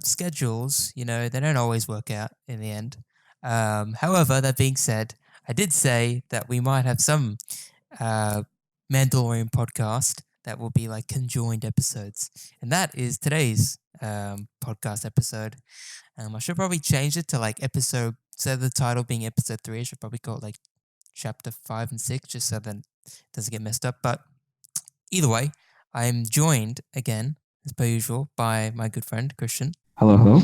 schedules, they don't always work out in the end. However, that being said, I did say that we might have some uh, Mandalorian podcast that will be like conjoined episodes, and that is today's podcast episode. I should probably change it to like episode. Instead of the title being episode 3, I should probably call it like chapter 5 and 6, just so that it doesn't get messed up. But either way, I'm joined again, as per usual, by my good friend Christian. Hello, hello.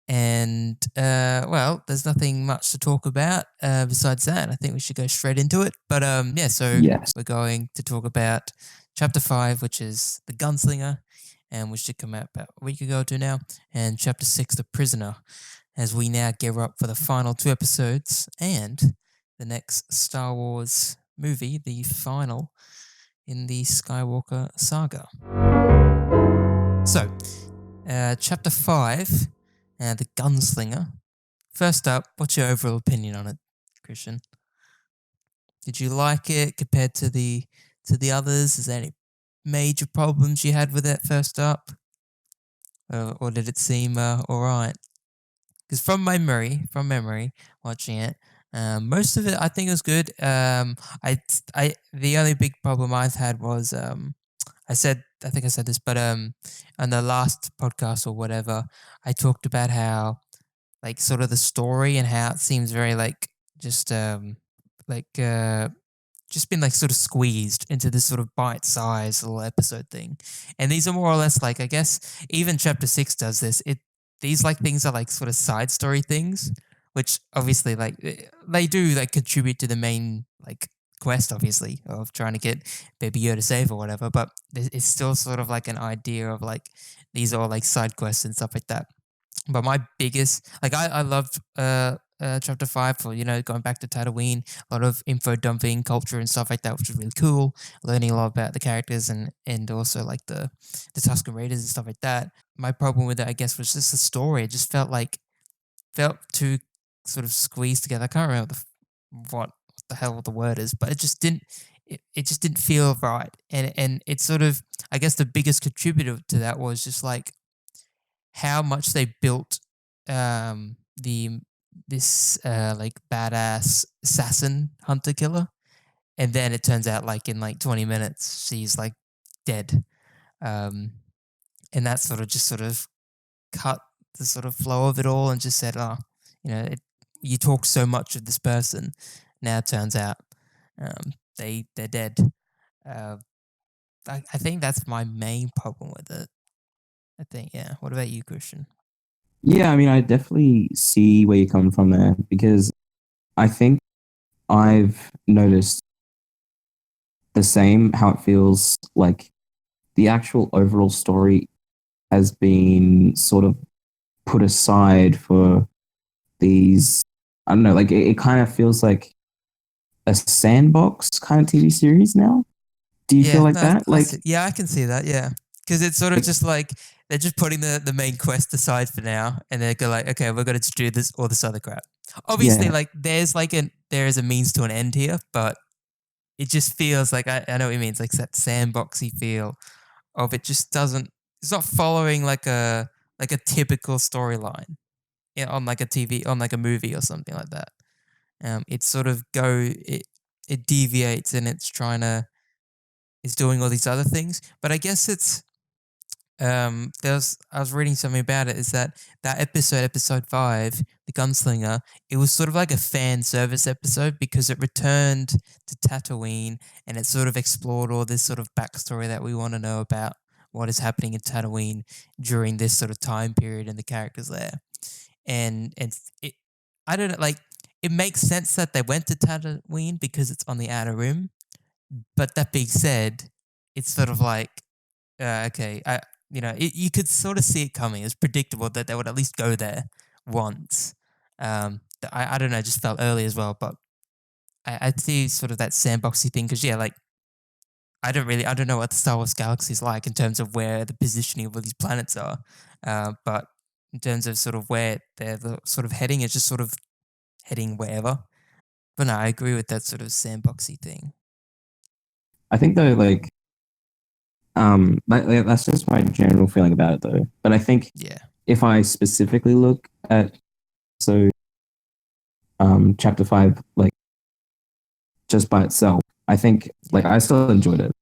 And well, there's nothing much to talk about besides that. I think we should go straight into it. But yeah, so Yes. we're going to talk about chapter 5, which is the Gunslinger, and which should come out about a week ago to now, and chapter 6, the Prisoner, as we now gear up for the final 2 episodes and the next Star Wars movie, the final in the Skywalker saga. So, chapter 5, the Gunslinger. First up, what's your overall opinion on it, Christian? Did you like it compared to the others? Is there any major problems you had with it first up, or did it seem all right? Because from memory, watching it, most of it I think was good. The only big problem I've had was I think I said this, but on the last podcast or whatever, I talked about how like sort of the story and how it seems very like just like just been like sort of squeezed into this sort of bite-sized little episode thing. And these are more or less like, I guess even chapter 6 does this. These like things are like sort of side story things, which obviously like they do like contribute to the main like quest, obviously, of trying to get Baby Yoda safe or whatever. But it's still sort of like an idea of like these are all like side quests and stuff like that. But my biggest, like, I loved chapter 5 for, going back to Tatooine, a lot of info dumping culture and stuff like that, which was really cool. Learning a lot about the characters and also like the Tusken Raiders and stuff like that. My problem with it, I guess, was just the story. It just felt too sort of squeezed together. I can't remember what the hell the word is, but it just didn't. It just didn't feel right, and it's sort of, I guess, the biggest contributor to that was just like how much they built this like badass assassin hunter killer, and then it turns out like in like 20 minutes she's like dead, um, and that sort of cut the sort of flow of it all and just said, oh, you talk so much of this person, now it turns out they're dead. Uh, I think that's my main problem with it. I think, yeah. What about you, Christian? Yeah, I mean, I definitely see where you're coming from there because I think I've noticed the same, how it feels like the actual overall story has been sort of put aside for these, I don't know, like it kind of feels like a sandbox kind of TV series now. Do you feel Yeah, like no, that? Like, yeah, I can see that. Yeah, because it's sort of like just like they're just putting the main quest aside for now, and they go like, okay, we're going to do this all this other crap. Obviously, yeah, like there is a means to an end here, but it just feels like I know what you mean. It's like that sandboxy feel of it. Just doesn't. It's not following like a typical storyline, on like a TV, on like a movie or something like that. It sort of it deviates and it's doing all these other things. But I guess it's I was reading something about it, is that episode 5, the Gunslinger, it was sort of like a fan service episode because it returned to Tatooine and it sort of explored all this sort of backstory that we want to know about what is happening in Tatooine during this sort of time period and the characters there. And it, I don't know, like, it makes sense that they went to Tatooine because it's on the outer rim. But that being said, it's sort of like, okay, you could sort of see it coming. It's predictable that they would at least go there once. I don't know, just felt early as well, but I see sort of that sandboxy thing because, yeah, like, I don't know what the Star Wars galaxy is like in terms of where the positioning of all these planets are, but in terms of sort of where they're sort of heading, it's just sort of heading wherever. But no, I agree with that sort of sandboxy thing. I think though, like, that's just my general feeling about it though. But I think Yeah. if I specifically look at so chapter 5 like just by itself, I think like Yeah, I still enjoyed it.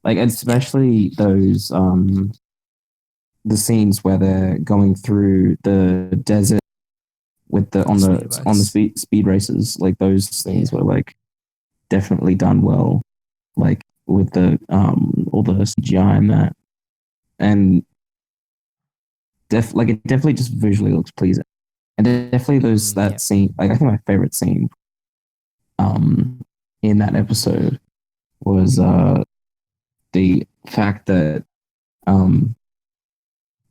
Like yeah, especially those the scenes where they're going through the desert with the on the on the speedboats. speed races, like those things Yeah, were like definitely done well, like with the all the CGI and that, and like it definitely just visually looks pleasing, and definitely those yeah, that scene, like I think my favorite scene um in that episode was the fact that um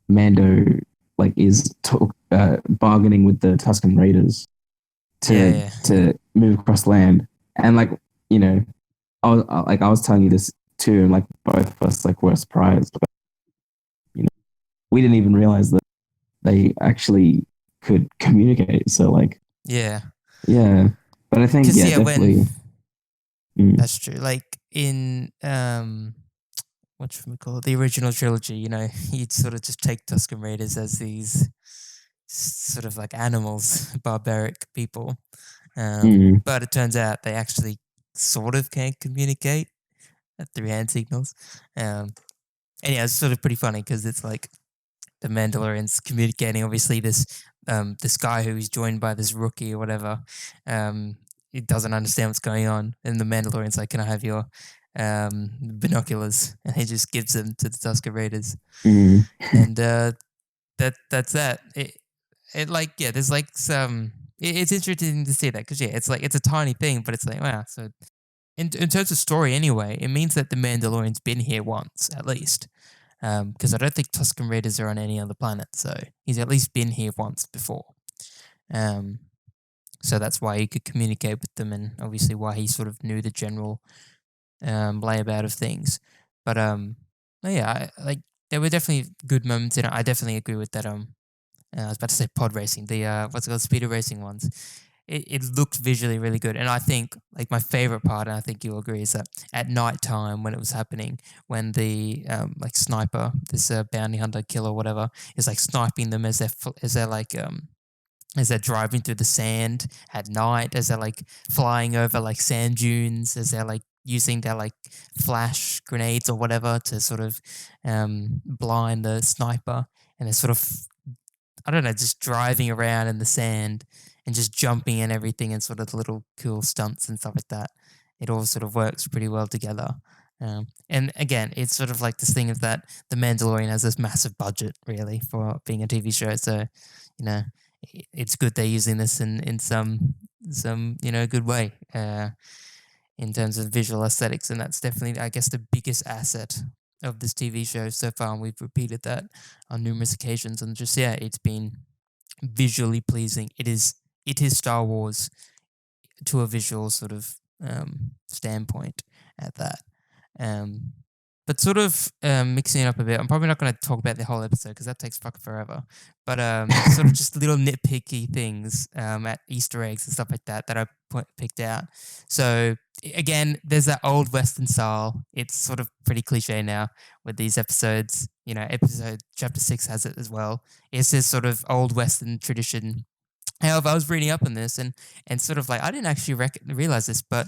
Mando like is bargaining with the Tuscan Raiders yeah, to yeah, move across land, and like you know, I was telling you this too, and like both of us like were surprised, but you know, we didn't even realize that they actually could communicate. So like, yeah. yeah, but I think Because yeah, yeah, when definitely, mm, that's true. Like in what should we call it? The original trilogy, you'd sort of just take Tusken Raiders as these sort of like animals, barbaric people. mm, But it turns out they actually sort of can communicate through hand signals. Um, and yeah, it's sort of pretty funny because it's like the Mandalorians communicating. Obviously, this guy who is joined by this rookie or whatever, he doesn't understand what's going on, and the Mandalorian's like, "Can I have your binoculars?" And he just gives them to the Tusken Raiders, mm, and that's that. It like yeah, there's like some. It's interesting to see that because yeah, it's like it's a tiny thing, but it's like wow. So in terms of story, anyway, it means that the Mandalorian's been here once at least. Because I don't think Tusken Raiders are on any other planet, so he's at least been here once before. Um, so that's why he could communicate with them, and obviously why he sort of knew the general layabout of things. But no, yeah, like there were definitely good moments in it. I definitely agree with that. I was about to say pod racing, the what's it called, speeder racing ones. It looked visually really good, and I think like my favorite part, and I think you'll agree, is that at night time when it was happening, when the like sniper, this bounty hunter killer, whatever, is like sniping them as they're like as they're driving through the sand at night, as they're like flying over like sand dunes, as they're like using their like flash grenades or whatever to sort of blind the sniper, and they're sort of I don't know, just driving around in the sand and just jumping and everything and sort of the little cool stunts and stuff like that. It all sort of works pretty well together. And again, it's sort of like this thing of that The Mandalorian has this massive budget, really, for being a TV show. So, you know, it's good they're using this in some good way in terms of visual aesthetics, and that's definitely, I guess, the biggest asset of this TV show so far. And we've repeated that on numerous occasions, and just yeah, it's been visually pleasing. It is Star Wars to a visual sort of standpoint at that. Um, but sort of mixing it up a bit. I'm probably not going to talk about the whole episode because that takes fucking forever. But sort of just little nitpicky things at Easter eggs and stuff like that that I picked out. So again, there's that old Western style. It's sort of pretty cliche now with these episodes. Episode chapter 6 has it as well. It's this sort of old Western tradition. However, I was reading up on this and sort of like I didn't actually realize this, but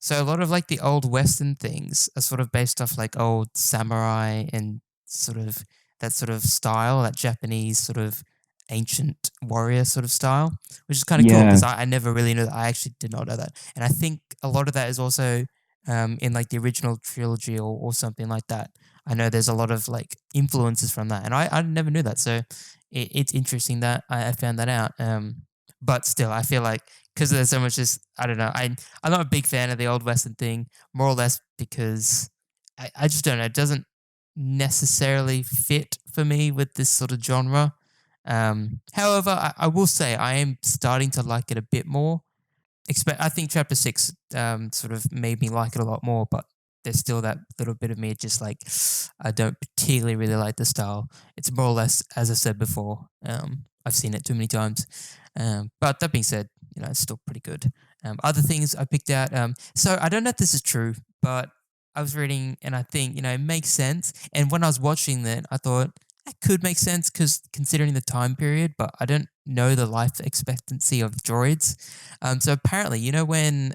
so a lot of like the old Western things are sort of based off like old samurai and sort of that sort of style, that Japanese sort of ancient warrior sort of style, which is kind of cool yeah, because I never really knew that. I actually did not know that, and I think a lot of that is also in like the original trilogy or something like that. I know there's a lot of like influences from that, and I never knew that. So it's interesting that I found that out. But still, I feel like because there's so much just I don't know. I'm not a big fan of the old western thing, more or less because I just don't know. It doesn't necessarily fit for me with this sort of genre. However, I will say I am starting to like it a bit more. I think chapter 6 sort of made me like it a lot more, but there's still that little bit of me just like I don't particularly really like the style. It's more or less as I said before. I've seen it too many times. But that being said, it's still pretty good. Other things I picked out. So I don't know if this is true, but I was reading and I think it makes sense. And when I was watching that, I thought that could make sense because considering the time period, but I don't know the life expectancy of droids. So apparently, when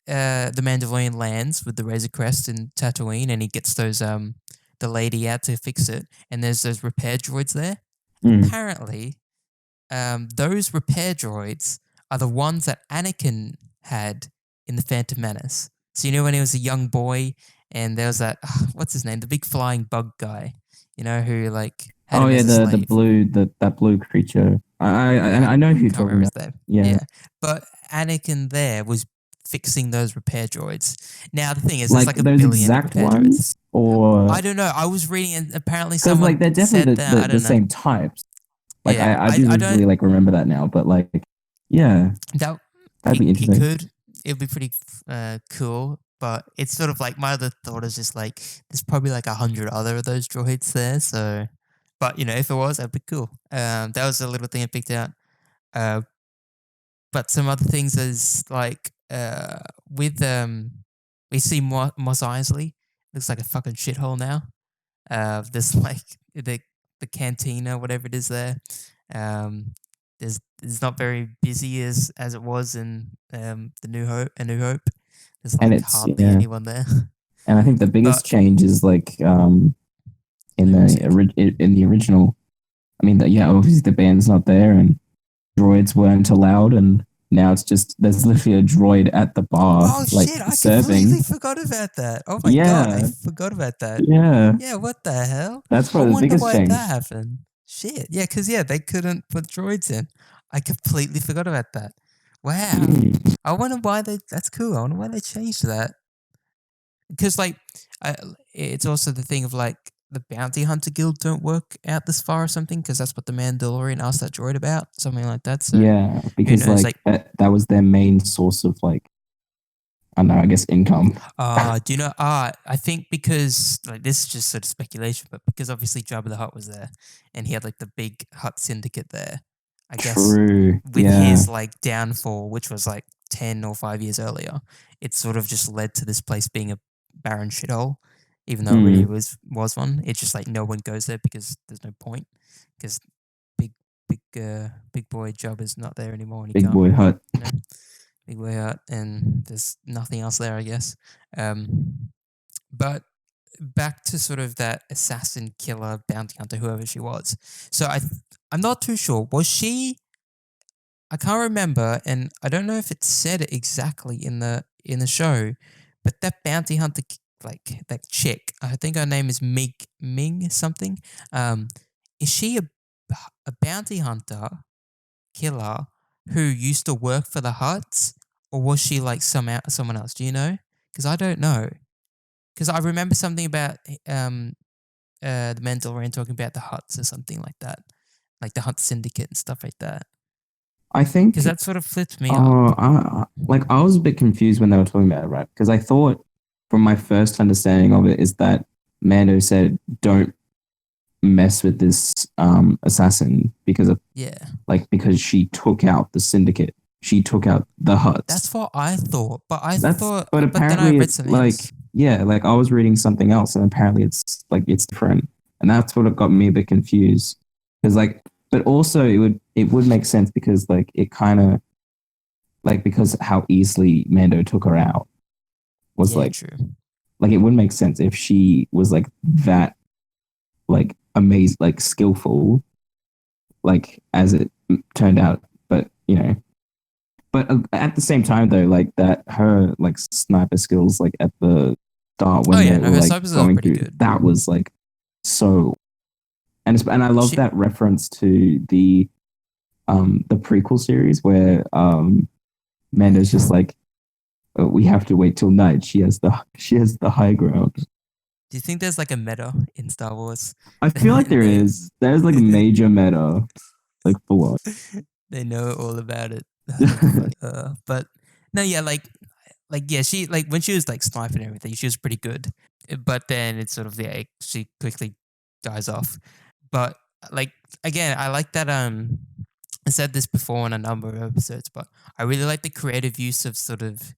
the Mandalorian lands with the Razor Crest in Tatooine, and he gets those the lady out to fix it, and there's those repair droids there. Mm. Apparently, those repair droids are the ones that Anakin had in the Phantom Menace. So when he was a young boy, and there was that what's his name, the big flying bug guy, who like had Oh him yeah, as a the slave. blue that blue creature. Yeah, I know who you're can't talking remember his about. name. Yeah, Yeah, but Anakin there was fixing those repair droids. Now the thing is, there's like like a those billion exact repair droids. ones, or I don't know. I was reading, and apparently because like someone they're definitely said that. I the don't know. same types. Like Yeah, I do I don't. visually like remember that now, but like yeah, That that'd be he interesting. could. It'd be pretty cool. But it's sort of like my other thought is just like there's probably like 100 other of those droids there. So, but if it was, that'd be cool. That was a little thing I picked out. Uh, but some other things is like with we see Mos Eisley looks like a fucking shithole now. There's like the cantina, whatever it is there. Um, there's it's not very busy as it was in the New Hope. A New Hope. There's And like it's hardly yeah, anyone there. and I think the biggest But change is like in wait one sec. in the original. I mean, yeah, obviously the band's not there, and droids weren't allowed, and now it's just there's literally a droid at the bar, Oh like shit! I completely serving. forgot about that. Oh my god, I Yeah, forgot about that. yeah, Yeah, what the hell? that's I probably the wonder biggest why that change. happened. Shit. Yeah, because they couldn't put droids in. I completely forgot about that. Wow. Mm. I wonder why they. That's cool. I wonder why they changed that. Because like, I, it's also the thing of like the bounty hunter guild don't work out this far or something. Because that's what the Mandalorian asked that droid about, something like that. So Yeah, who because knows? like Like, that was their main source of like I don't know, I guess income. do you know? I think because like this is just sort of speculation, but because obviously Jabba the Hutt was there, and he had like the big Hutt syndicate there. I guess True. with Yeah. his like downfall, which was like 10 or 5 years earlier, it sort of just led to this place being a barren shithole, even though it really Mm. was one. It's just like no one goes there because there's no point, because big big boy Jabba's not there anymore, and he Big can't, boy hut. you know big way out, and there's nothing else there, I guess. But back to sort of that assassin, killer, bounty hunter, whoever she was. So I'm not too sure. Was she? I can't remember, and I don't know if it said it exactly in the show, but that bounty hunter, like that chick, I think her name is Ming something. Um, is she a bounty hunter killer who used to work for the Huts, or was she like someone else? Do you know? Because I don't know. Because I remember something about the Mandalorian talking about the Huts or something like that, like the Hutt Syndicate and stuff like that. I Because think that sort of flipped me up. like I was a bit confused when they were talking about it, right? Because I thought from my first understanding of it is that Mando said don't mess with this assassin because of Yeah, like because she took out the syndicate. She took out the huts. that's what I thought. But I That's thought, but but then I apparently read it's something like else. yeah, like I was reading something else and apparently it's like it's different. And that's what got me a bit confused. Because like but also it would make sense because like it kind of like because how easily Mando took her out was Yeah, true. like it would make sense if she was like that like amazing like skillful like as it turned out but but at the same time though like that her like sniper skills like at the start Oh when yeah, they no, were her like snipers are going pretty through good. that was like so and I love She, that reference to the prequel series where Mando's just like we have to wait till night. She has the high ground. do you think there's like a meta in Star Wars? I feel like And there is. There's like major meta, like full on. they know all about it. That's funny. But no, yeah, like yeah, she like when she was like sniping and everything, she was pretty good. But then it's sort of she quickly dies off. But like again, I like that. I said this before in a number of episodes, but I really like the creative use of sort of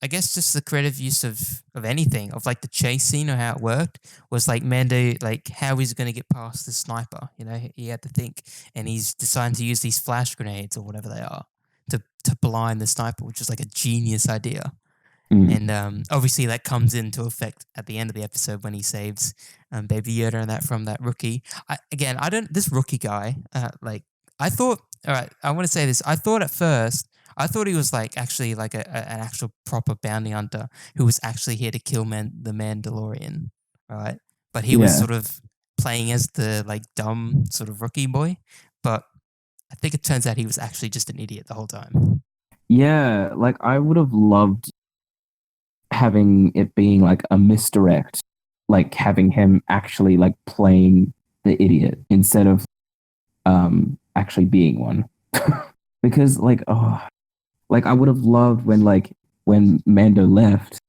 I guess just the creative use of anything, of like the chase scene or how it worked was like Mando, like how he's going to get past the sniper. You know, he had to think, and he's deciding to use these flash grenades or whatever they are to blind the sniper, which is like a genius idea. And Mm. obviously that comes into effect at the end of the episode when he saves Baby Yoda and that from that rookie. I don't. This rookie guy, like I thought. All right, I want to say this. I thought at first, I thought he was like actually like an actual proper bounty hunter who was actually here to kill the Mandalorian, right? But he was Yeah. sort of playing as the like dumb sort of rookie boy. But I think it turns out he was actually just an idiot the whole time. Yeah, like I would have loved having it being like a misdirect, like having him actually like playing the idiot instead of actually being one. Because like like I would have loved when Mando left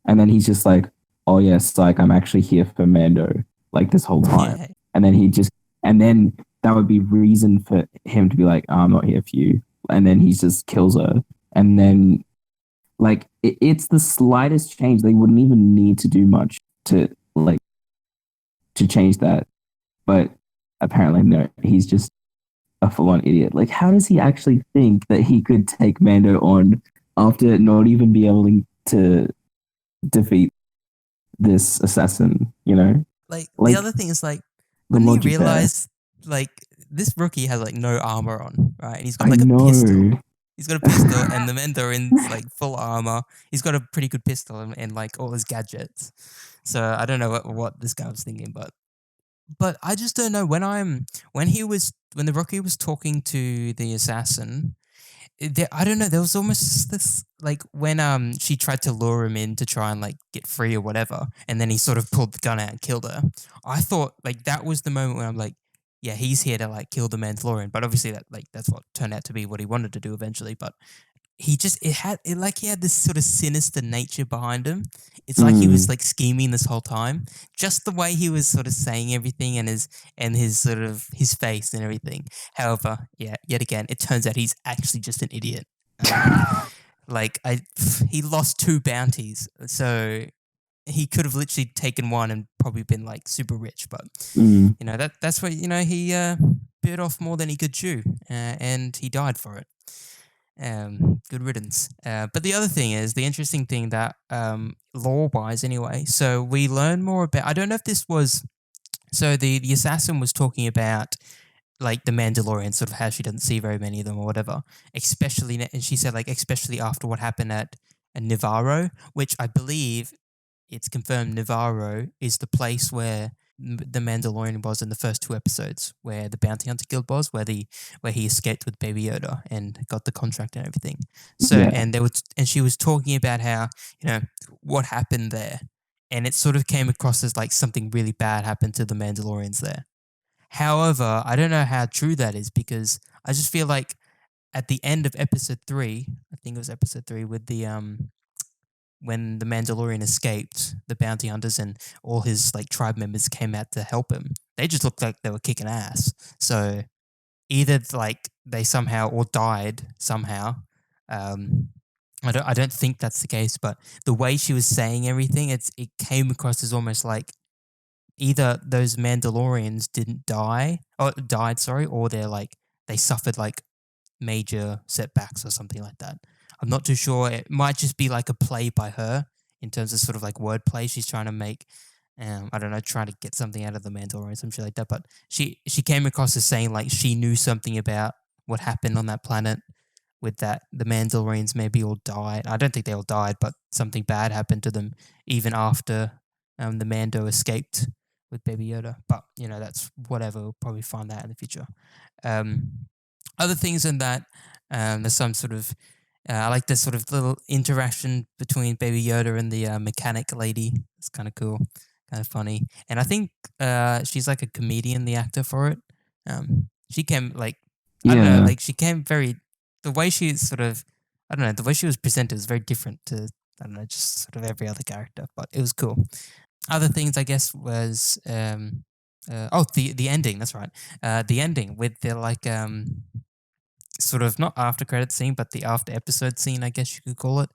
and then he's just like, oh yes, like I'm actually here for Mando like this whole time. Yeah, And then he just and then that would be reason for him to be like, oh, I'm not here for you. And then he just kills her. And then like it's the slightest change. They wouldn't even need to do much to like to change that. But apparently no, he's just a full-on idiot. Like, how does he actually think that he could take Mando on after not even be able to defeat this assassin? You know, like the like other thing is like, the wouldn't he logic there. realize like this rookie has like no armor on, right? And he's got I like a pistol. know. He's got a pistol, and the Mandarin's like full armor. He's got a pretty good pistol and like all his gadgets. So I don't know what this guy was thinking, but I just don't know when the rookie was talking to the assassin. I don't know. There was almost this like when she tried to lure him in to try and like get free or whatever, and then he sort of pulled the gun out and killed her. I thought like that was the moment when I'm like, yeah, he's here to like kill the Mandalorian. But obviously that's what turned out to be what he wanted to do eventually. But he just it like he had this sort of sinister nature behind him. It's like he was Mm. like scheming this whole time. Just the way he was sort of saying everything and his sort of his face and everything. However, yeah, yet again, it turns out he's actually just an idiot. Um, like I, he lost two bounties, so he could have literally taken one and probably been like super rich. But Mm. you know that's what he bit off more than he could chew, and he died for it. Good riddance. But the other thing is the interesting thing that lore wise anyway. So we learn more about. I don't know if this was. So the assassin was talking about like the Mandalorian, sort of how she doesn't see very many of them or whatever. Especially, and she said like especially after what happened at Navarro, which I believe it's confirmed Navarro is the place where the Mandalorian was in the first two episodes, where the Bounty Hunter Guild was, where he escaped with Baby Yoda and got the contract and everything. So, Yeah. and she was talking about how what happened there, and it sort of came across as like something really bad happened to the Mandalorians there. However, I don't know how true that is because I just feel like at the end of episode three, I think it was episode three with the when the Mandalorian escaped, the bounty hunters and all his like tribe members came out to help him. They just looked like they were kicking ass. So either like they somehow or died somehow. Um, I don't think that's the case, but the way she was saying everything, it came across as almost like either those Mandalorians didn't die or died, sorry, or they suffered like major setbacks or something like that. I'm not too sure. It might just be like a play by her in terms of sort of like wordplay. She's trying to make, I don't know, trying to get something out of the Mandalorian, some shit like that. But she came across as saying like she knew something about what happened on that planet with that the Mandalorians maybe all died. I don't think they all died, but something bad happened to them even after the Mando escaped with Baby Yoda. But that's whatever. We'll probably find that in the future. Um, Other things in that, there's some sort of I like this sort of little interaction between Baby Yoda and the mechanic lady. It's kind of cool, kind of funny, and I think she's like a comedian, the actor for it. She came like I don't know, Yeah. like she came very the way she sort of I don't know the way she was presented was very different to I don't know just sort of every other character, but it was cool. Other things I guess was the ending. That's right, the ending with the like sort of not after credit scene, but the after episode scene, I guess you could call it.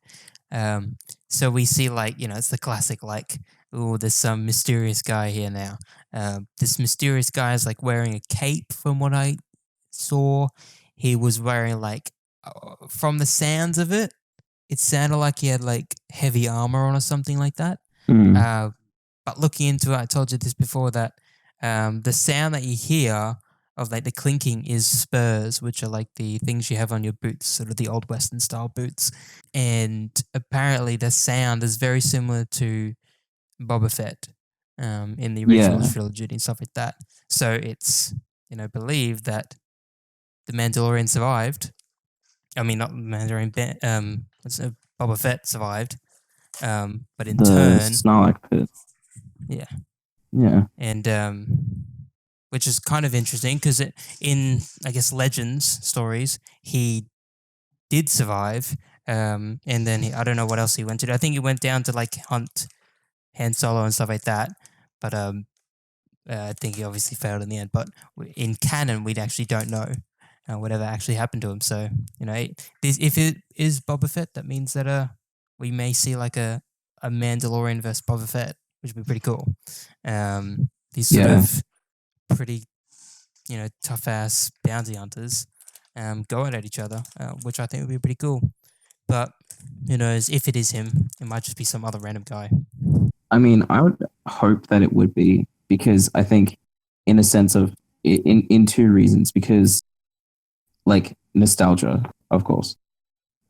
Um, so we see like it's the classic like, oh, there's some mysterious guy here now. This mysterious guy is like wearing a cape, from what I saw. He was wearing like, from the sounds of it, it sounded like he had like heavy armor on or something like that. Mm. Uh, but looking into it, I told you this before that the sound that you hear of like the clinking is spurs, which are like the things you have on your boots, sort of the old Western style boots. And apparently, the sound is very similar to Boba Fett in the original Yeah, trilogy and stuff like that. So it's believed that the Mandalorian survived. I mean, not Mandarin. Boba Fett survived, but in the turn, Snarlack pit. yeah, Yeah, and which is kind of interesting because in I guess legends stories he did survive, and then I don't know what else he went to do. I think he went down to like hunt Han Solo and stuff like that, but I think he obviously failed in the end. But in canon, we actually don't know whatever actually happened to him. So if it is Boba Fett, that means that we may see like a Mandalorian versus Boba Fett, which would be pretty cool. These sort yeah. of pretty tough ass bounty hunters going at each other, which I think would be pretty cool. But who knows if it is him? It might just be some other random guy. I mean, I would hope that it would be because I think, in a sense of in two reasons, because like nostalgia, of course,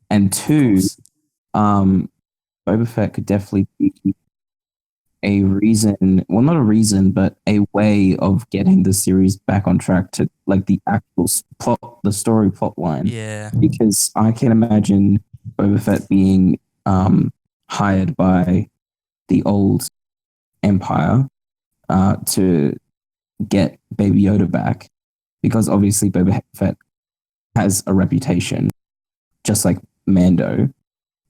and Of two, course. um, Boba Fett could definitely be a reason, well, not a reason, but a way of getting the series back on track to like the actual plot, the story plot line. Yeah. Because I can imagine Boba Fett being hired by the old Empire to get Baby Yoda back, because obviously Boba Fett has a reputation, just like Mando,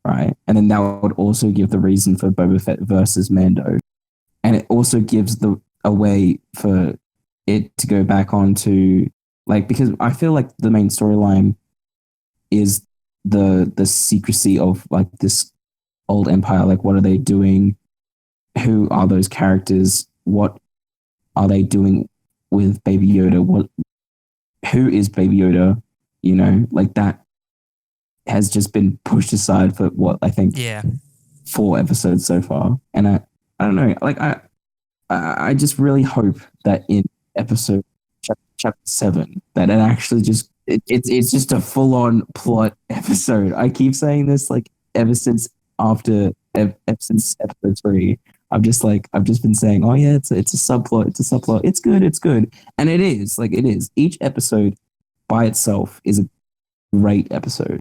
right? And then that would also give the reason for Boba Fett versus Mando, and it also gives the a way for it to go back onto like, because I feel like the main storyline is the secrecy of like this old empire. Like, what are they doing? Who are those characters? What are they doing with Baby Yoda? What who is Baby Yoda? Like that has just been pushed aside for what I think Yeah. 4 episodes so far. And I don't know. Like I just really hope that in episode chapter 7 that it actually just it's just a full on plot episode. I keep saying this like ever since after since episode 3. I've just been saying, oh yeah, it's a subplot, it's a subplot, it's good, and it is like it is. Each episode by itself is a great episode.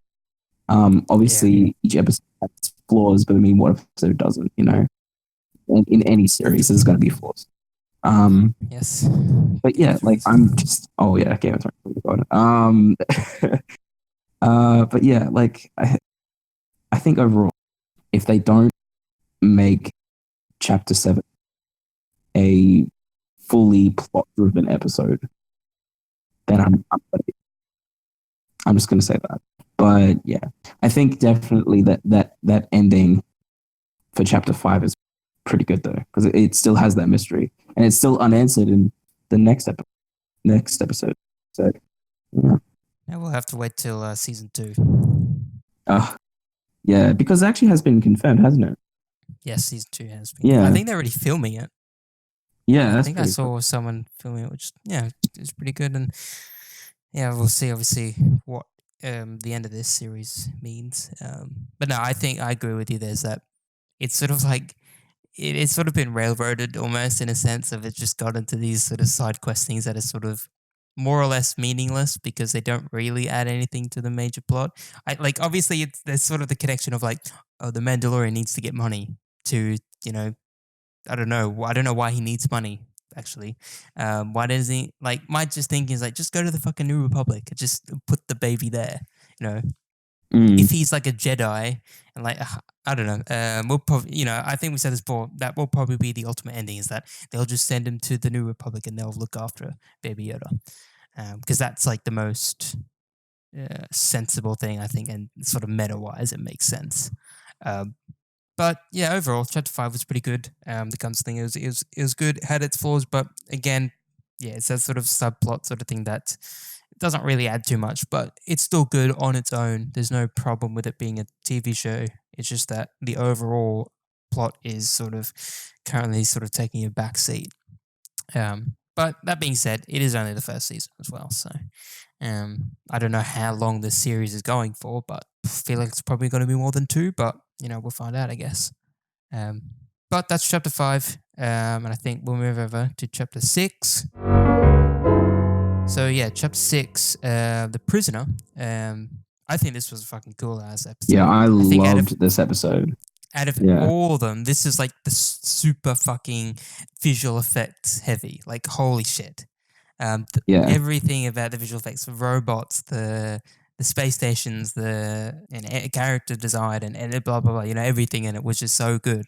Yeah. Obviously each episode has flaws, but I mean, what episode doesn't? In any series, there's going to be flaws. Yes. But Game yeah, of like Thrones. I'm just oh yeah, Game of Thrones. Oh my God. But yeah, like I think overall, if they don't make chapter 7 a fully plot driven episode, then I'm just gonna say that. But yeah, I think definitely that ending for chapter 5 is pretty good though, because it still has that mystery and it's still unanswered in the next episode. So yeah. Now we'll have to wait till season 2. Uh, yeah, because it actually has been confirmed, hasn't it? Yes, season 2 has been. I Yeah. think they're already filming it. Yeah, I that's think I pretty cool. saw someone filming it, which is pretty good. And yeah, we'll see obviously what the end of this series means. But no, I think I agree with you. There's that. It's sort of like it's sort of been railroaded almost in a sense of it's just got into these sort of side quest things that are sort of more or less meaningless because they don't really add anything to the major plot. I like obviously there's sort of the connection of like, oh, the Mandalorian needs to get money to I don't know why he needs money. Actually, why does he like? My just thinking is like, just go to the fucking New Republic. Just put the baby there. You know, Mm, if he's like a Jedi and like I don't know, we'll probably I think we said this before that will probably be the ultimate ending is that they'll just send him to the New Republic and they'll look after Baby Yoda because that's like the most sensible thing I think and sort of meta wise it makes sense. Um, but yeah, overall, chapter 5 was pretty good. The guns thing it was good. It had its flaws, but again, yeah, it's that sort of subplot sort of thing that doesn't really add too much, but it's still good on its own. There's no problem with it being a TV show. It's just that the overall plot is sort of currently sort of taking a back seat. But that being said, it is only the first season as well, so I don't know how long this series is going for, but I feel like it's probably going to be more than two. But we'll find out, I guess. Um, but that's chapter 5, and I think we'll move over to chapter 6. So yeah, chapter 6, the prisoner. I think this was a fucking cool ass episode. Yeah, I think loved this episode. out of Yeah. all of them, this is like the super fucking visual effects heavy. Like holy shit. Yeah. Everything about the visual effects, the robots, the space stations, character design, and blah blah blah. Everything in it was just so good.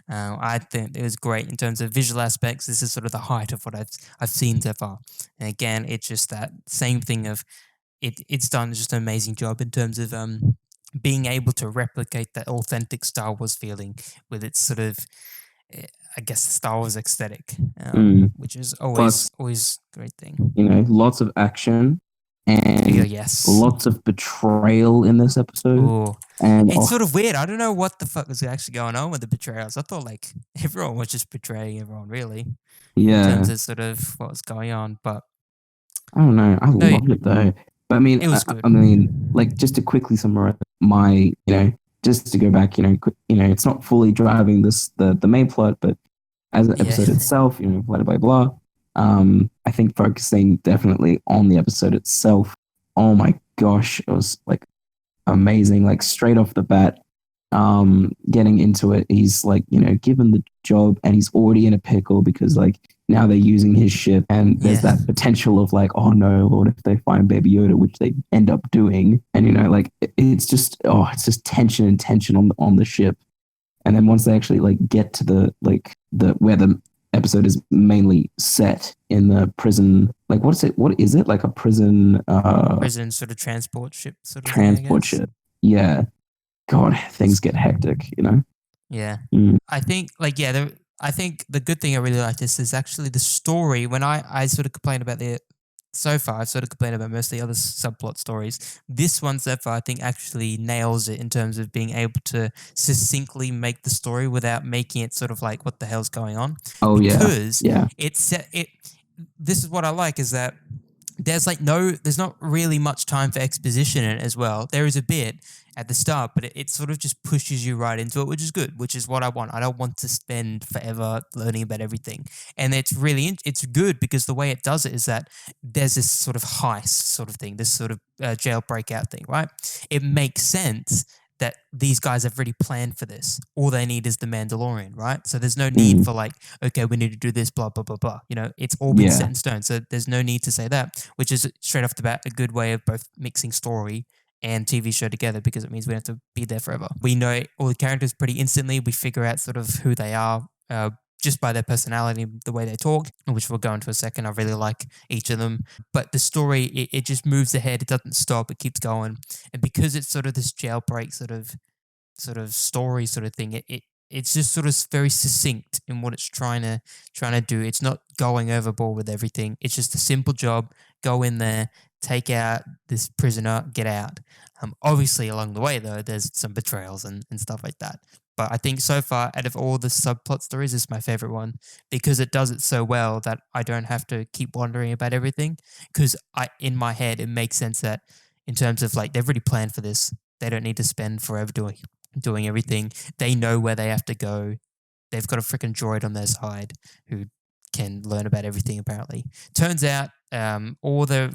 I think it was great in terms of visual aspects. This is sort of the height of what I've seen so far. And again, it's just that same thing of it's done just an amazing job in terms of being able to replicate that authentic Star Wars feeling with its sort of eh, I guess Star Wars aesthetic, which is Plus, always a great thing. Lots of action and Yes. lots of betrayal in this episode. Ooh. And It's sort of weird. I don't know what the fuck was actually going on with the betrayals. I thought like everyone was just betraying everyone, really, in terms of sort of what was going on. But I don't know. I loved it though. But I mean, it was good. I mean, like just to quickly summarize my, just to go back, it's not fully driving the main plot, but as an episode itself, blah blah blah. I think focusing definitely on the episode itself. Oh my gosh, it was like amazing. Like straight off the bat, getting into it, he's like, given the job and he's already in a pickle because like now they're using his ship and there's that potential of like, oh no, Lord, if they find Baby Yoda, which they end up doing. And, like it's just tension and tension on the ship. And then once they actually like get to the where the episode is mainly set in the prison, like what is it like a prison prison sort of transport ship sort of transport thing, ship. Yeah. God, things get hectic, Yeah. Mm. I think I think the good thing I really like this is actually the story. When I sort of complain about so far, I've sort of complained about most of the other subplot stories. This one so far, I think, actually nails it in terms of being able to succinctly make the story without making it sort of like, what the hell's going on? Oh, because yeah. This is what I like is that there's not really much time for exposition in it as well. There is a bit at the start, but it sort of just pushes you right into it, which is good, which is what I want. I don't want to spend forever learning about everything. And it's it's good because the way it does it is that there's this sort of heist sort of thing, this sort of jail breakout thing, right? It makes sense that these guys have already planned for this. All they need is the Mandalorian, right? So there's no need for like, okay, we need to do this, blah, blah, blah, blah. It's all been set in stone. So there's no need to say that, which is straight off the bat a good way of both mixing story and TV show together because it means we don't have to be there forever. We know all the characters pretty instantly. We figure out sort of who they are just by their personality, the way they talk, which we'll go into a second. I really like each of them. But the story, it just moves ahead. It doesn't stop. It keeps going. And because it's sort of this jailbreak sort of story sort of thing, it's just sort of very succinct in what it's trying to do. It's not going overboard with everything. It's just a simple job. Go in there, take out this prisoner, get out. Obviously, along the way, though, there's some betrayals and stuff like that. But I think so far, out of all the subplot stories, this is my favorite one because it does it so well that I don't have to keep wondering about everything. Because in my head, it makes sense that in terms of like they've already planned for this. They don't need to spend forever doing everything. They know where they have to go. They've got a freaking droid on their side who can learn about everything. Apparently, turns out all the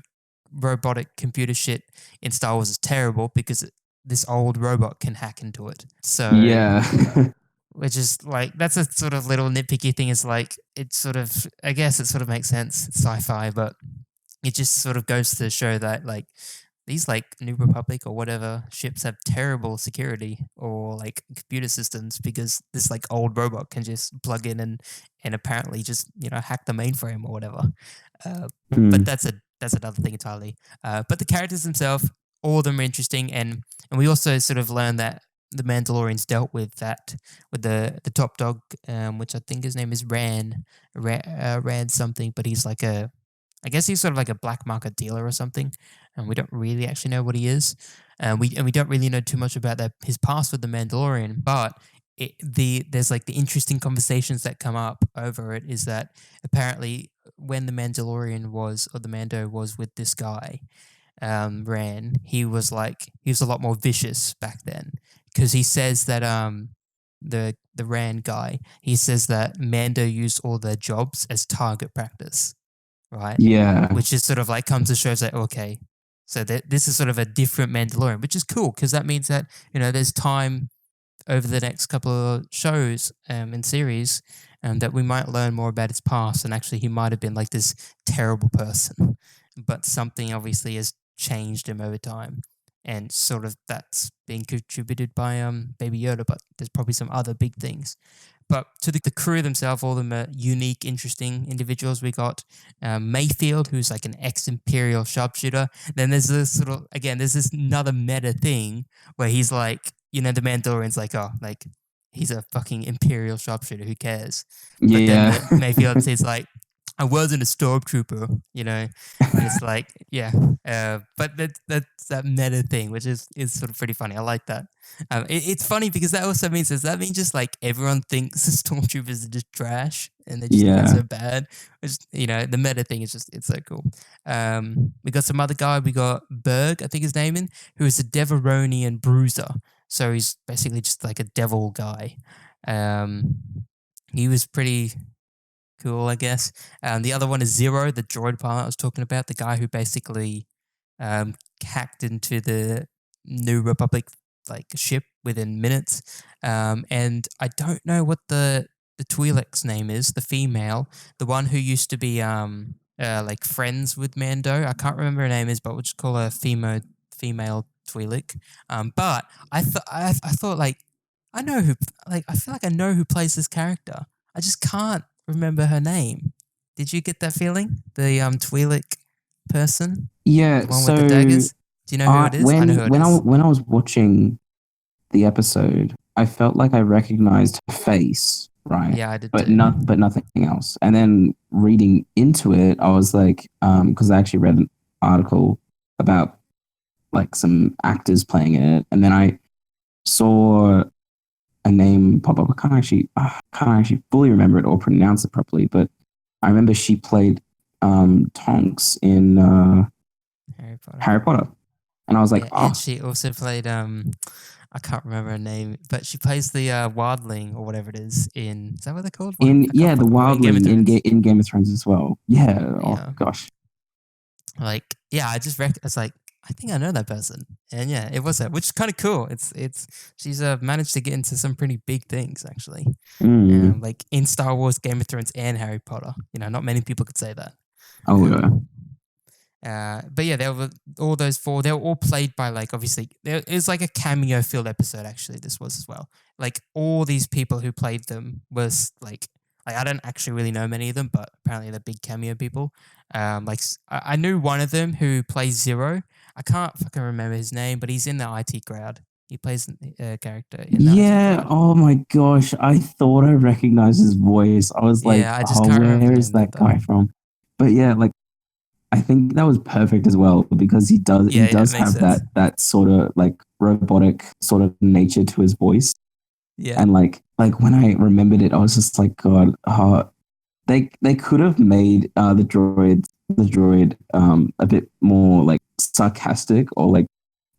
robotic computer shit in Star Wars is terrible because this old robot can hack into it. So which is like that's a sort of little nitpicky thing. It's like I guess it sort of makes sense. It's sci-fi, but it just sort of goes to show that like these like New Republic or whatever ships have terrible security or like computer systems because this like old robot can just plug in and apparently just hack the mainframe or whatever. But that's another thing entirely. But the characters themselves, all of them are interesting, and we also sort of learn that the Mandalorians dealt with that with the top dog, which I think his name is Rand something, but he's like a I guess he's sort of like a black market dealer or something, and we don't really actually know what he is. We don't really know too much about his past with the Mandalorian, but there's like the interesting conversations that come up over it is that apparently when the Mandalorian was or the Mando was with this guy, Ran, he was a lot more vicious back then because he says that the Rand guy he says that Mando used all their jobs as target practice, right? Yeah. Which is sort of like comes to shows that okay, so that this is sort of a different Mandalorian, which is cool because that means that there's time over the next couple of shows and series that we might learn more about his past and actually he might have been like this terrible person, but something obviously has changed him over time. And sort of that's being contributed by Baby Yoda, but there's probably some other big things. But to the crew themselves, all of them are unique, interesting individuals. We got Mayfield, who's like an ex-Imperial sharpshooter. Then there's this sort of, again, there's this another meta thing where he's like, the Mandalorian's like, oh, like, he's a fucking Imperial sharpshooter. Who cares? But then Yeah. the Mayfield says like, I wasn't a stormtrooper. And it's like, yeah. But that's that meta thing, which is sort of pretty funny. I like that. It's funny because that also means does that mean just like everyone thinks the stormtroopers are just trash and they just think it's Yeah. so bad? Which the meta thing is just it's so cool. We got some other guy. We got Berg, I think his name in, who is a Devaronian bruiser. So he's basically just like a devil guy. Um, he was pretty cool, I guess. The other one is Zero, the droid pilot I was talking about, the guy who basically hacked into the New Republic like ship within minutes. And I don't know what the Twi'lek's name is, the female, the one who used to be like friends with Mando. I can't remember her name is, but we'll just call her female Twi'lek. But I thought like I know who like I feel like I know who plays this character. I just can't remember her name. Did you get that feeling? The Twi'lek person, Yeah. the one with the So daggers. Do you know who it is? I know who it is. when I was watching the episode, I felt like I recognized her face, right? Yeah, I did But too. nothing else. And then reading into it, I was like, because I actually read an article about like some actors playing it, and then I saw a name pop up. I can't actually fully remember it or pronounce it properly, but I remember she played Tonks in Harry Potter. Harry Potter, and I was like, Yeah, and oh, she also played I can't remember her name, but she plays the wildling or whatever it is that what they're called? What? in I can't yeah, the fucking remember in Game of Wildling Thrones. in Game of Thrones as well. Yeah. Oh Yeah. gosh. Like, yeah, I just it's like I think I know that person, and yeah, it was her, which is kind of cool. It's she's managed to get into some pretty big things actually, Mm. like in Star Wars, Game of Thrones, and Harry Potter. Not many people could say that. Oh yeah. Um, but yeah, they were all those four. They were all played by like obviously it was like a cameo filled episode. Actually, this was as well. Like all these people who played them was like I don't actually really know many of them, but apparently they're big cameo people. Like I knew one of them who plays Zero. I can't fucking remember his name, but he's in the IT crowd. He plays a character in the IT Yeah. crowd. Oh my gosh. I thought I recognized his voice. I was like, Yeah, I just oh, can't remember where the is name of that them though. guy from? But yeah, like I think that was perfect as well because he Yeah, yeah, it does makes have sense. that sort of like robotic sort of nature to his voice. Yeah, And like when I remembered it, I was just like, God, they could have made the droid a bit more like sarcastic or like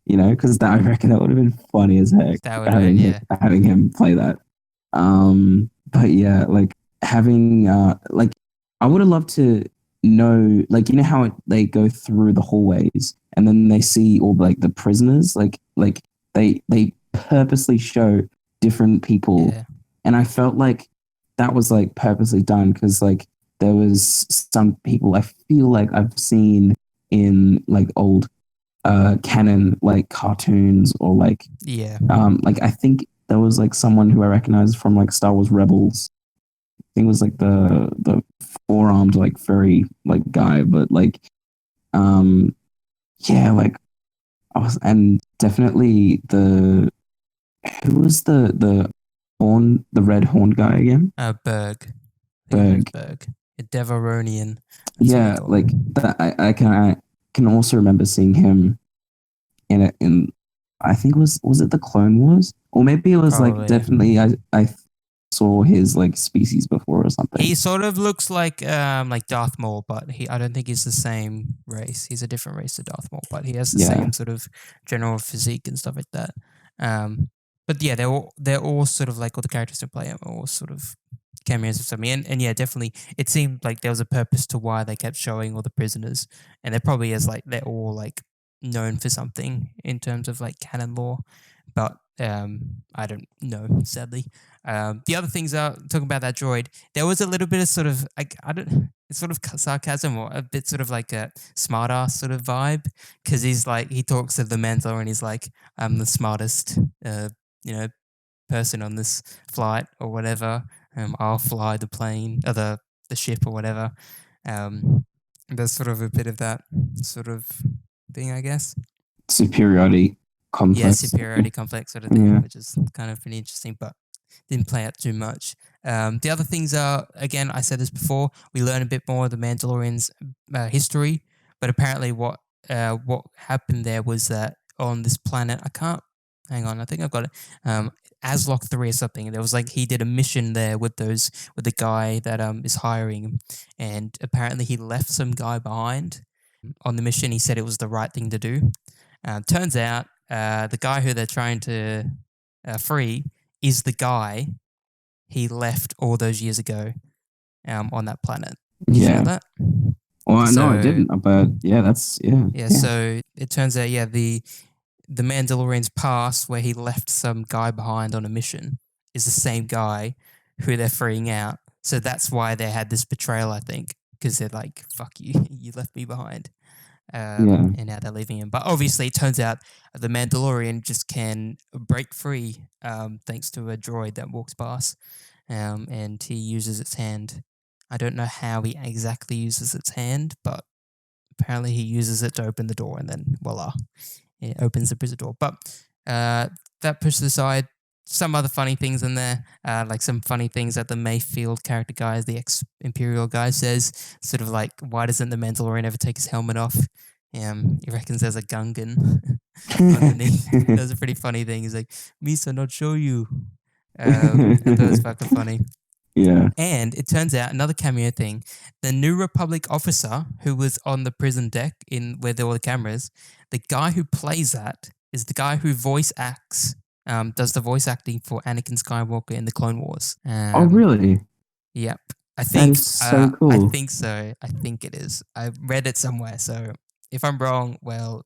because I reckon that would have been funny as heck that would have been yeah. having him play that. But yeah, like having like I would have loved to know like how they go through the hallways and then they see all like the prisoners like they purposely show different people, Yeah. and I felt like that was like purposely done because like there was some people I feel like I've seen in like old canon like cartoons or Yeah. like I think there was like someone who I recognized from like Star Wars Rebels. I think it was like the four-armed like furry like guy, but like yeah, like I was, and definitely the Who was the red horn guy again? Berg. I think his name's Berg. Berg. A Devaronian. That's what they Yeah, call like him. that. I can also remember seeing him in I think was it the Clone Wars, or maybe it was like Probably. definitely I saw his like species before or something. He sort of looks like Darth Maul, but I don't think he's the same race. He's a different race to Darth Maul, but he has the Yeah, same sort of general physique and stuff like that. Um, but yeah, they're all sort of like all the characters who play are all sort of cameos of something. And yeah, definitely it seemed like there was a purpose to why they kept showing all the prisoners. And there probably is like they're all like known for something in terms of like canon lore. But I don't know, sadly. The other things are talking about that droid. There was a little bit of sort of like I don't, it's sort of sarcasm or a bit sort of like a smartass sort of vibe because he's like he talks to the mentor and he's like I'm the smartest, you know, person on this flight or whatever. I'll fly the plane or the ship or whatever. There's sort of a bit of that sort of thing, I guess. superiority Yeah, complex. superiority complex sort of thing, Yeah, which is kind of pretty interesting, but didn't play out too much. The other things are, again, I said this before, we learn a bit more of the Mandalorian's history, but apparently what happened there was that on this planet, I can't, hang on, I think I've got it, Aslock 3 or something, there was like, he did a mission there with the guy that is hiring him, and apparently he left some guy behind on the mission. He said it was the right thing to do. Turns out the guy who they're trying to free is the guy he left all those years ago on that planet. Did you know yeah. that? Well, no, I So didn't. But yeah, that's yeah, yeah, yeah, so it turns out the Mandalorian's past where he left some guy behind on a mission is the same guy who they're freeing out. So that's why they had this betrayal, I think, because they're like, "Fuck you, you left me behind." yeah, And now they're leaving him. But obviously, it turns out the Mandalorian just can break free thanks to a droid that walks past, and he uses its hand. I don't know how he exactly uses its hand, but apparently he uses it to open the door, and then voila, it opens the prison door. But that pushes aside some other funny things in there, like some funny things that the Mayfield character guy, the ex-Imperial guy, says, sort of like, why doesn't the Mandalorian ever take his helmet off? He reckons there's a Gungan underneath. That's a pretty funny thing. He's like, Misa, not show you. I thought it was fucking funny. yeah. And it turns out another cameo thing: the New Republic officer who was on the prison deck in where there were the cameras, the guy who plays that is the guy who does the voice acting for Anakin Skywalker in the Clone Wars. Oh, really? Yep, I That think is so I cool. think so. I think it is. I read it somewhere, so if I'm wrong, well,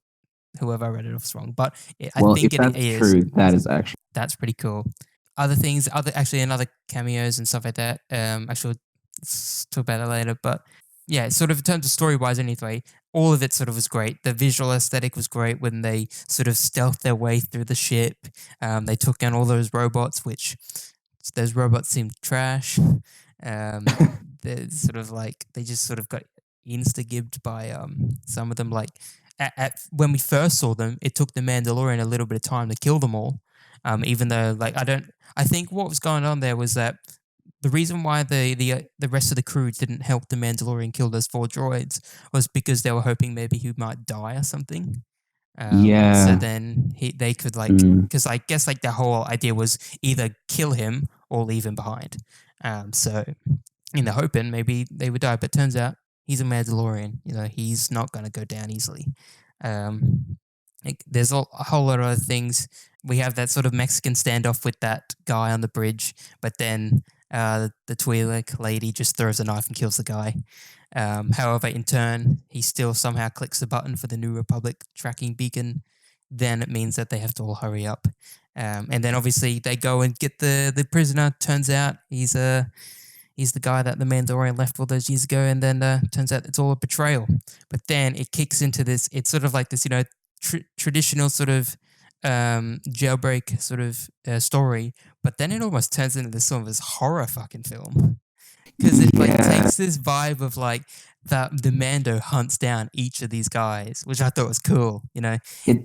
whoever I read it off is wrong. But I Well, think if it that's is. true, that is actually That's pretty cool. Other things, another cameos and stuff like that. I should talk about that later. But yeah, sort of in terms of story wise, anyway, all of it sort of was great. The visual aesthetic was great when they sort of stealthed their way through the ship. They took down all those robots, which those robots seemed trash. They're sort of like they just sort of got insta gibbed by some of them. Like when we first saw them, it took the Mandalorian a little bit of time to kill them all. Even though like I think what was going on there was that the reason why the rest of the crew didn't help the Mandalorian kill those four droids was because they were hoping maybe he might die or something. So yeah. then they could like, Mm, because I guess like the whole idea was either kill him or leave him behind. So in the hoping maybe they would die, but turns out he's a Mandalorian. You know, he's not going to go down easily. Like, there's a whole lot of other things. We have that sort of Mexican standoff with that guy on the bridge, but then the Twi'lek lady just throws a knife and kills the guy. However, in turn, he still somehow clicks the button for the New Republic tracking beacon. Then it means that they have to all hurry up. And then obviously they go and get the prisoner. Turns out he's the guy that the Mandalorian left all those years ago, and then turns out it's all a betrayal. But then it kicks into this. It's sort of like this, traditional sort of jailbreak sort of story. But then it almost turns into this sort of this horror fucking film. because it like Yeah, takes this vibe of like that the Mando hunts down each of these guys, which I thought was cool. it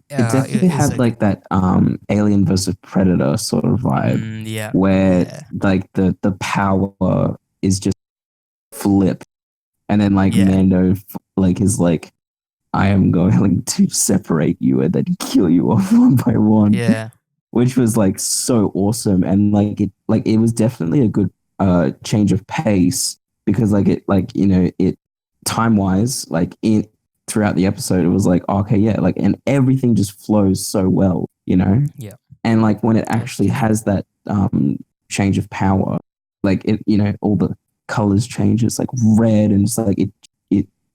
definitely It was had so good. like that Alien versus Predator sort of vibe Yeah, where yeah, like the power is just flipped, and then like yeah, Mando like is like, I am going to separate you and then kill you off one by one, yeah, which was like so awesome. And like it was definitely a good change of pace, because like it like it time wise, like in throughout the episode it was like, okay, yeah, like, and everything just flows so well, yeah. and like when it Does actually definitely. has that change of power, like it, all the colors change. It's like red, and it's like it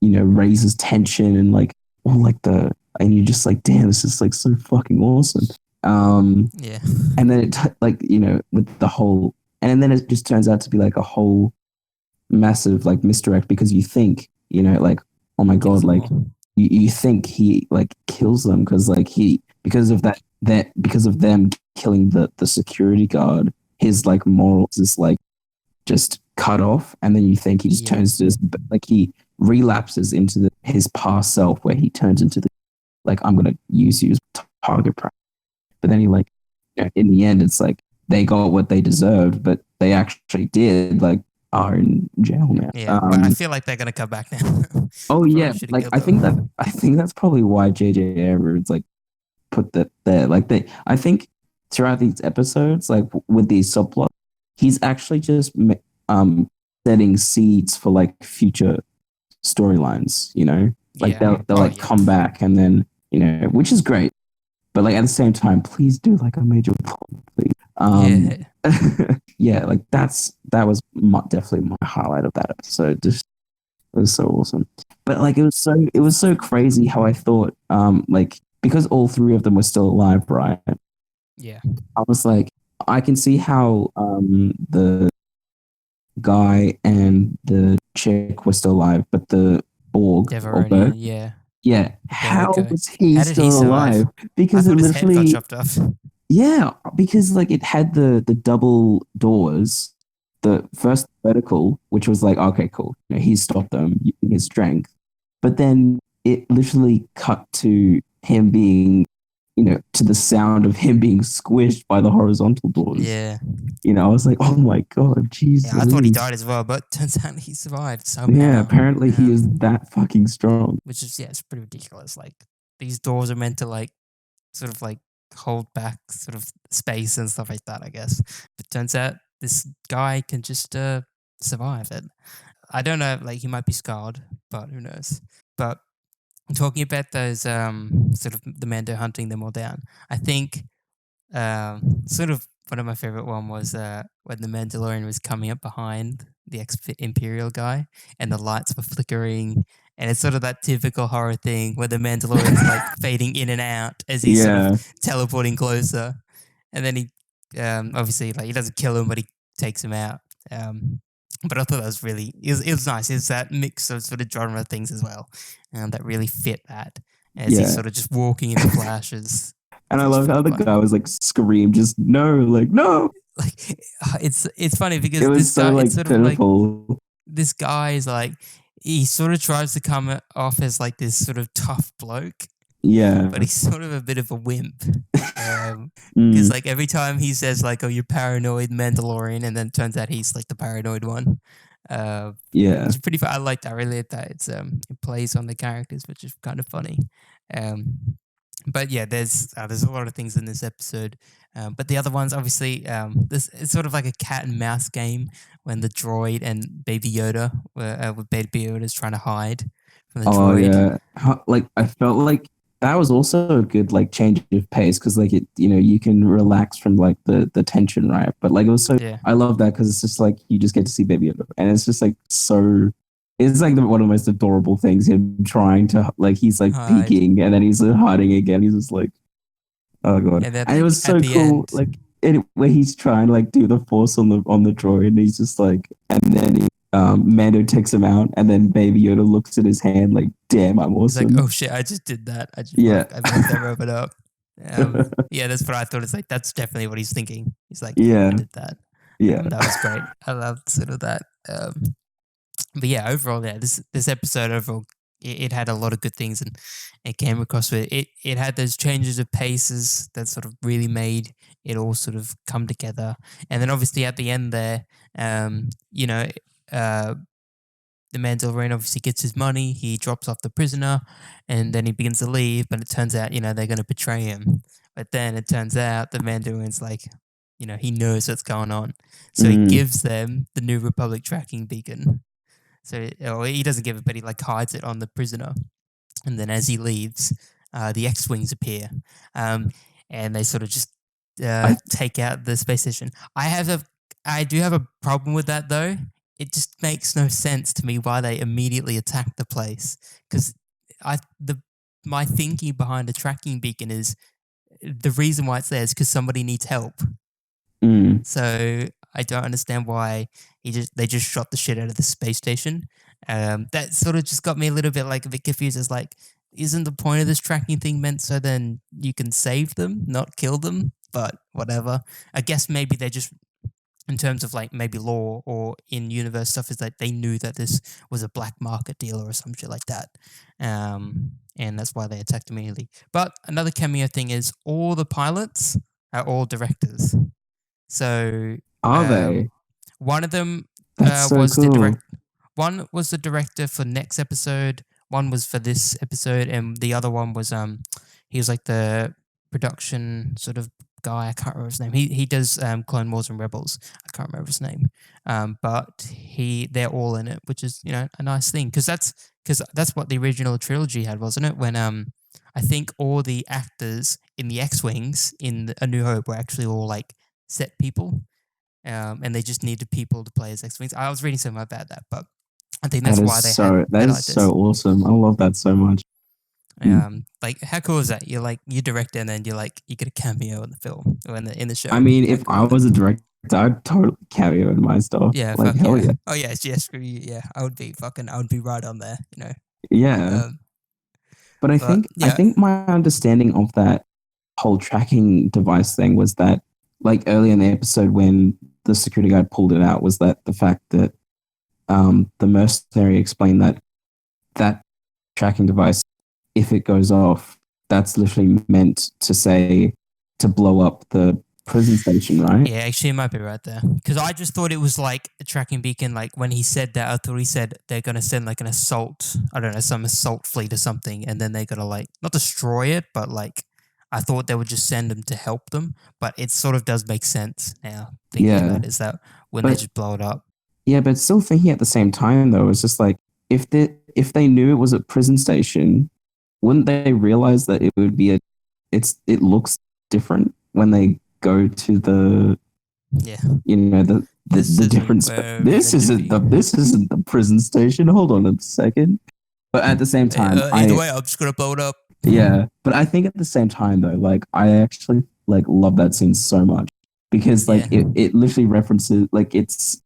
raises tension, and like all like the and you're just like, damn, this is like so fucking awesome. Um, Yeah, and then it like with the whole, and then it just turns out to be like a whole massive like misdirect, because you think, like, oh my kills god, them like all. you think he like kills them, because like he because of that because of them killing the security guard, his like morals is like just cut off, and then you think he just Yeah, turns to his, like he relapses into his past self, where he turns into the, like, I'm gonna use you as target practice. But then he like, in the end, it's like they got what they deserved, but they actually did, like, are in jail now. yeah. But I feel like they're gonna come back now. Oh Probably yeah, should have like killed them. I think that's probably why J.J. Abrams like put that there. Like I think throughout these episodes, like with these subplots, he's actually just setting seeds for like future storylines. Like Yeah. they'll Oh like yeah. come back, and then which is great. But like at the same time, please do like a major plot, please. Yeah. Yeah, like that was definitely my highlight of that episode. Just, it was so awesome. But like it was so crazy how I thought, like, because all three of them were still alive, right? Yeah. I was like, I can see how the guy and the chick were still alive, but the Borg or Berg, Devaronian. Yeah. yeah, The bird how guy. was he How did he still survive? alive? I Because it thought his head got literally, chopped off. yeah, because like it had the double doors, the first vertical, which was like, okay, cool, he stopped them using his strength, but then it literally cut to him being, to the sound of him being squished by the horizontal doors. Yeah. I was like, oh my god, jeez Yeah. I thought he Louise. died as well, but turns out he survived Yeah, somehow. apparently he is that fucking strong. Which is, yeah, it's pretty ridiculous. Like these doors are meant to like sort of like hold back sort of space and stuff like that, I guess. But turns out this guy can just survive it. I don't know, like he might be scarred, but who knows? But talking about those sort of the Mando hunting them all down, I think sort of one of my favorite one was when the Mandalorian was coming up behind the Imperial guy and the lights were flickering. And it's sort of that typical horror thing where the Mandalorian's like fading in and out as he's sort of Yeah, teleporting closer. And then he obviously like he doesn't kill him, but he takes him out. But I thought that was really it was nice. It's that mix of sort of genre things as well, that really fit that as he's yeah. sort of just walking in the flashes. And I That was love how pretty the funny. guy was like scream, just no, like no. Like it's funny It because was this so guy it's like sort of like pitiful. this guy is like he sort of tries to come off as like this sort of tough bloke, but Yeah. he's sort of a bit of a wimp. Um, because Mm, like every time he says like, "Oh, you're paranoid Mandalorian," and then it turns out he's like the paranoid one. Uh, yeah. which is pretty fun. I like that. I really like that. It plays on the characters, which is kind of funny. Um, but yeah, there's a lot of things in this episode. But the other ones, obviously, this it's sort of like a cat and mouse game when the droid and Baby Yoda, with Baby Yoda is trying to hide from the Oh droid. yeah. Like I felt like that was also a good like change of pace, because like it, you can relax from like the tension, right? But like it was so, Yeah, I love that, because it's just like you just get to see Baby Yoda, and it's just like so. It's like one of the most adorable things. Him trying to like, he's like hide, peeking, and then he's hiding again. He's just like, oh god. and then And it like was at so the cool, end, like where he's trying to like do the force on the droid, and he's just like, and then Mando takes him out, and then Baby Yoda looks at his hand like, damn, I'm he's like, awesome. "Oh shit, I just did that. Yeah. I fucked that robot up." Yeah, that's what I thought. It's like that's definitely what he's thinking. He's like, "I Yeah. did that." Yeah. That was great. I loved sort of that. Um, but yeah, overall, yeah, this episode overall, it had a lot of good things, and it came across with it had those changes of paces that sort of really made it all sort of come together. And then obviously at the end there, you know, uh, the Mandalorian obviously gets his money, he drops off the prisoner, and then he begins to leave. But it turns out, they're going to betray him. But then it turns out the Mandalorian's like, he knows what's going on, so he Mm, gives them the New Republic tracking beacon. So, or he doesn't give it, but he like hides it on the prisoner. And then as he leaves, the X-wings appear, um, and they sort of just I take out the space station. I do have a problem with that though. It just makes no sense to me why they immediately attack the place. Because I the my thinking behind a tracking beacon is the reason why it's there is because somebody needs help. mm, So I don't understand why they just shot the shit out of the space station. That sort of just got me a little bit like a bit confused. It's like, isn't the point of this tracking thing meant so then you can save them, not kill them? But whatever. I guess maybe they just, in terms of like maybe law or in universe stuff, is that they knew that this was a black market deal or some shit like that. And that's why they attacked immediately. But another cameo thing is all the pilots are all directors. So are um, they? one of them That's so was the cool. direct. One was the director for next episode. One was for this episode, and the other one was he was like the production sort of guy. I can't remember his name. He does Clone Wars and Rebels. I can't remember his name. But they're all in it, which is a nice thing because that's what the original trilogy had, wasn't it? When I think all the actors in the X Wings in A New Hope were actually all like set people, and they just needed people to play as X Wings. I was reading something about that, but I think that's why they That had is like this. so awesome. I love that so much. Mm. Like how cool is that? You're like you direct and then you get a cameo in the film or in the I show. mean, How if cool I is that? was a director, I'd totally cameo in my stuff. Yeah, Like fuck hell yeah. yeah, Oh yes, yes, screw you. Yeah, I would be right on there. yeah. Um, But but I yeah, think my understanding of that whole tracking device thing was that, like early in the episode when the security guard pulled it out, was that the fact that the mercenary explained that that tracking device, if it goes off, that's literally meant to say to blow up the prison station, right? yeah, actually, you might be right there. Because I just thought it was like a tracking beacon. Like when he said that, I thought he said they're going to send like an assault, I don't know, some assault fleet or something. And then they're going to like, not destroy it, but like, I thought they would just send them to help them. But it sort of does make sense now, thinking Yeah, about it, is that when they but just blow it up. yeah, but still thinking at the same time though, it's just like if they knew it was a prison station, wouldn't they realize that it would be it looks different when they go to the Yeah. This the isn't different where we're meant to be. this isn't the prison station. Hold on a second. But at the same time, Either way, I'm just going to blow it up. yeah, but I think at the same time though, like I actually like love that scene so much because Yeah. like it literally references like it's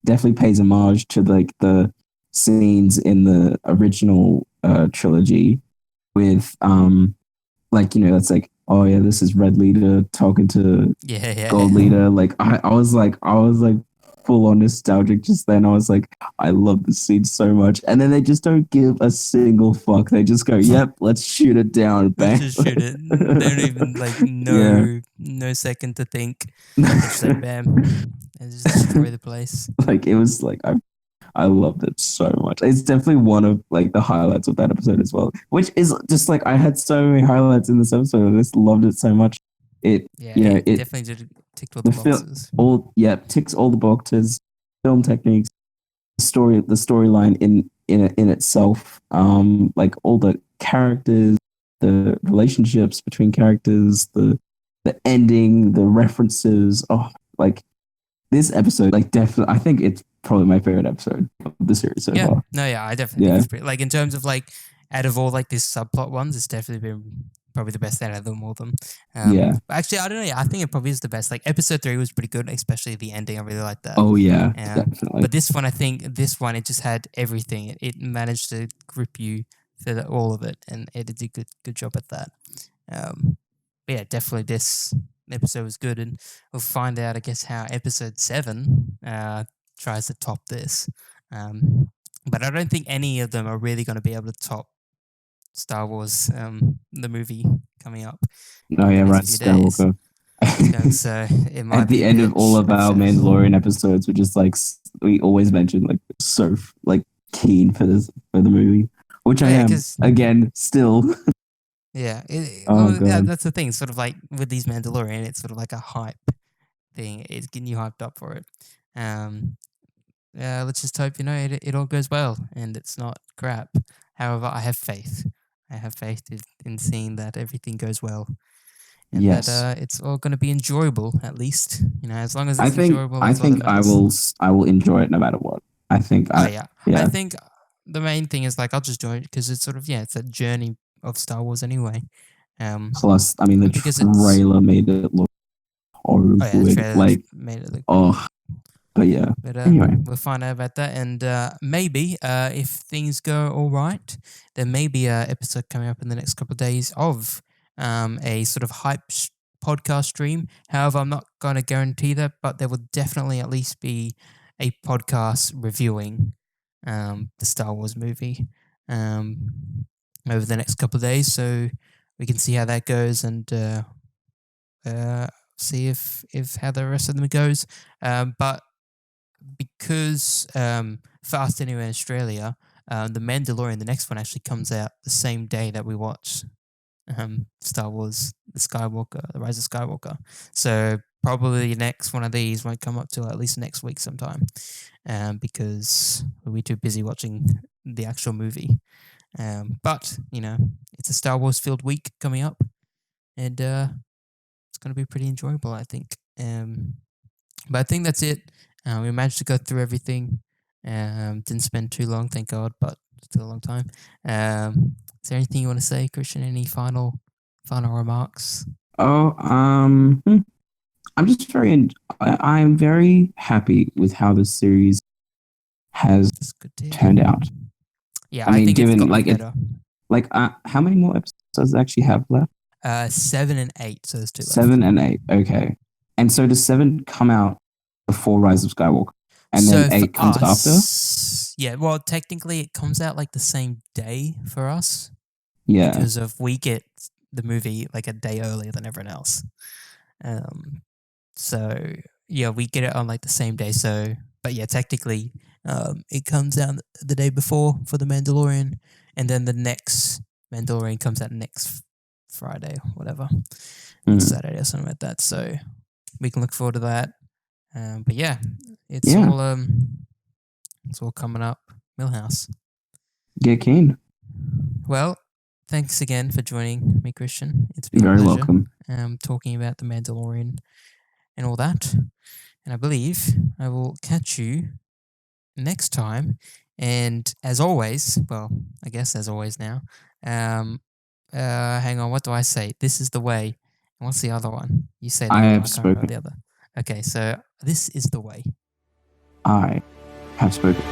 definitely pays homage to like the scenes in the original trilogy with like that's like, oh yeah, this is Red Leader talking to Yeah, yeah. Gold Leader. Like I was like full on nostalgic just then. I was like, I love this scene so much. And then they just don't give a single fuck. They just go, yep, let's shoot it down. Let's Bang. just shoot it. They don't even like Yeah. no second to think. They just like bam and just destroy the place. Like it was like I loved it so much. It's definitely one of like the highlights of that episode as well. Which is just like I had so many highlights in this episode. I just loved it so much. It Yeah, you know it it definitely did ticked all the the film boxes. all yeah ticks all the boxes. Film techniques, the storyline in itself. Like all the characters, the relationships between characters, the ending, the references. Oh, like this episode, like definitely, I think it's probably my favorite episode of the series so Yeah, far. no, yeah, I definitely think Yeah, it's pretty. Like in terms of like out of all like these subplot ones, it's definitely been probably the best out of them all of them. yeah. But actually, I don't know. Yeah, I think it probably is the best. Like episode 3 was pretty good, especially the ending. I really like that. Oh yeah, But definitely. this one, I think this one it just had everything. It managed to grip you for all of it, and it did a good job at that. But yeah, definitely this episode was good, and we'll find out, I guess, how episode 7 tries to top this. But I don't think any of them are really going to be able to top Star Wars, the movie coming up Oh in the yeah, next right, few days. Skywalker. So it At might be the a end bit of all of of our a Mandalorian episodes, we're just like we always mention like so like keen for this for the movie, which I yeah, am because again still. yeah, Oh well, yeah, god, that's the thing. Sort of like with these Mandalorian, it's sort of like a hype thing. It's getting you hyped up for it. Um, let's just hope it all goes well and it's not crap. However, I have faith. I have faith in seeing that everything goes well and that yes. it's all going to be enjoyable at least. As long as I it's think enjoyable, I that's all that think matters. I will enjoy it no matter what. I think Oh I yeah, I yeah. think the main thing is like I'll just do it because it's sort of it's a journey of Star Wars anyway. Plus, I mean, the And because it's trailer made it look oh yeah, the horrible. trailer Like, made it look pretty good. oh, but yeah. But Anyway, we'll find out about that. And maybe if things go all right, there may be a episode coming up in the next couple of days of a sort of podcast stream. However, I'm not going to guarantee that, but there will definitely at least be a podcast reviewing the Star Wars movie over the next couple of days. So we can see how that goes and see if how the rest of them goes. But because for us anyway in Australia, the Mandalorian, the next one actually comes out the same day that we watch Star Wars, The Rise of Skywalker. So probably the next one of these won't come up till at least next week sometime, because we'll be too busy watching the actual movie. But it's a Star Wars filled week coming up, and it's going to be pretty enjoyable, I think. But I think that's it. We managed to go through everything. Didn't spend too long, thank God, but still a long time. Is there anything you want to say, Christian? Any final remarks? oh, I'm just I'm very happy with how the series has That's good to hear. turned out. Yeah, I I mean, think it's given gotten like it, better. like how many more episodes does it actually have left? 7 and 8, so there's two left. 7 and 8. Okay, and so does 7 come out before Rise of Skywalker, and then So for 8 comes after? us, yeah, well, technically it comes out like the same day for us Yeah. because of we get the movie like a day earlier than everyone else. Um, So yeah, we get it on like the same day. So, but yeah, technically, it comes out the day before for the Mandalorian, and then the next Mandalorian comes out next Friday, or whatever, next Mm. Saturday or something like that. So we can look forward to that. But yeah, it's Yeah. all it's all coming up. Millhouse. Get keen. Well, thanks again for joining me, Christian. It's been You're a very pleasure welcome. talking about the Mandalorian and all that. And I believe I will catch you next time. And as always, well, I guess as always now, hang on, what do I say? This is the way. And what's the other one? You say the I other one, have I can't remember spoken. the other. Okay, so this is the way. I have spoken.